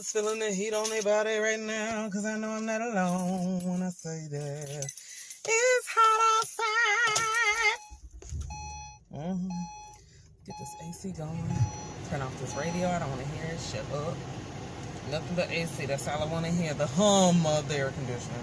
is feeling the heat on their body right now, because I know I'm not alone when I say that. It's hot outside. Get this AC going. Turn off this radio. I don't want to hear it. Shut up. Nothing but AC. That's all I want to hear. The hum of the air conditioner.